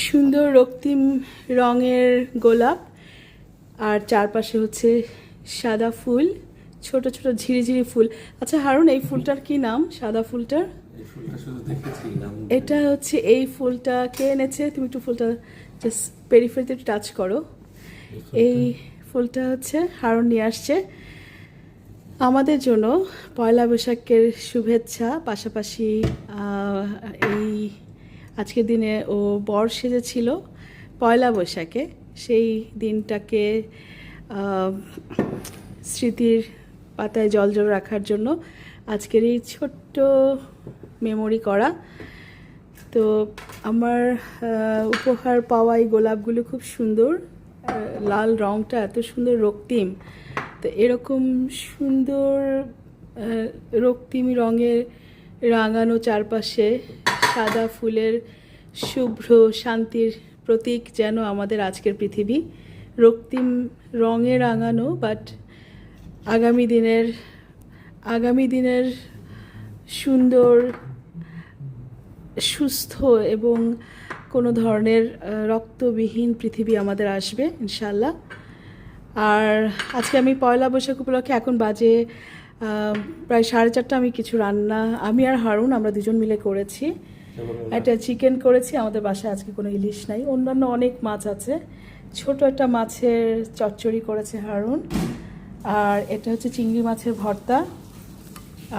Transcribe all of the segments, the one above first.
সুন্দর রক্তিম রঙের গোলাপ, আর চারপাশে হচ্ছে সাদা ফুল, ছোট ছোট ঝিরিঝিরি ফুল। আচ্ছা হারুন, এই ফুলটার কি নাম? সাদা ফুলটার এটা হচ্ছে, এই ফুলটা কে এনেছে? তুমি একটু ফুলটা জাস্ট পেরিফেরিতে একটু টাচ করো। এই ফুলটা হচ্ছে হারুন নিয়ে আসছে আমাদের জন্য পয়লা বৈশাখের শুভেচ্ছা। পাশাপাশি এই আজকের দিনে ও বর সেজেছিল পয়লা বৈশাখে, সেই দিনটাকে স্মৃতির পাতায় জল রাখার জন্য আজকের এই ছোট্ট মেমোরি করা। তো আমার উপহার পাওয়া এই গোলাপগুলো খুব সুন্দর, লাল রঙটা এত সুন্দর রক্তিম। তো এরকম সুন্দর রক্তিম রঙের রাঙানো চারপাশে সাদা ফুলের শুভ্র শান্তির প্রতীক যেন আমাদের আজকের পৃথিবী। রক্তিম রঙে রাঙানো, বাট আগামী দিনের সুন্দর, সুস্থ এবং কোনো ধরনের রক্তবিহীন পৃথিবী আমাদের আসবে ইনশাল্লাহ। আর আজকে আমি পয়লা বৈশাখ উপলক্ষে, এখন বাজে প্রায় 4:30, আমি কিছু রান্না, আমি আর হারুন আমরা দুজন মিলে করেছি। একটা চিকেন করেছি, আমাদের বাসায় আজকে কোনো ইলিশ নাই, অন্যান্য অনেক মাছ আছে। ছোট একটা মাছের চচ্চড়ি করেছে হারুন, আর এটা হচ্ছে চিংড়ি মাছের ভর্তা,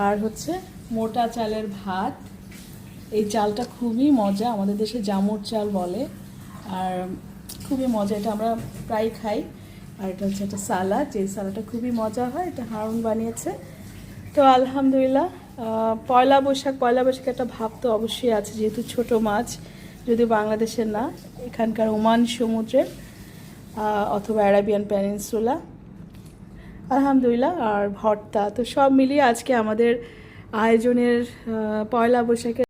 আর হচ্ছে মোটা চালের ভাত। এই চালটা খুবই মজা, আমাদের দেশে জামুর চাল বলে, আর খুবই মজা, এটা আমরা প্রায় খাই। আর এটা হচ্ছে একটা সালাদ, যে সালাদটা খুবই মজা হয়, এটা হারুন বানিয়েছে। তো আলহামদুলিল্লাহ, পয়লা বৈশাখ একটা ভাব তো অবশ্যই আছে, যেহেতু ছোট মাছ, যদি বাংলাদেশের না, এখানকার ওমান সমুদ্রের অথবা অ্যারাবিয়ান পেনিনসুলা, আলহামদুলিল্লাহ, আর ভর্তা। তো সব মিলিয়ে আজকে আমাদের আয়োজনের পয়লা বৈশাখের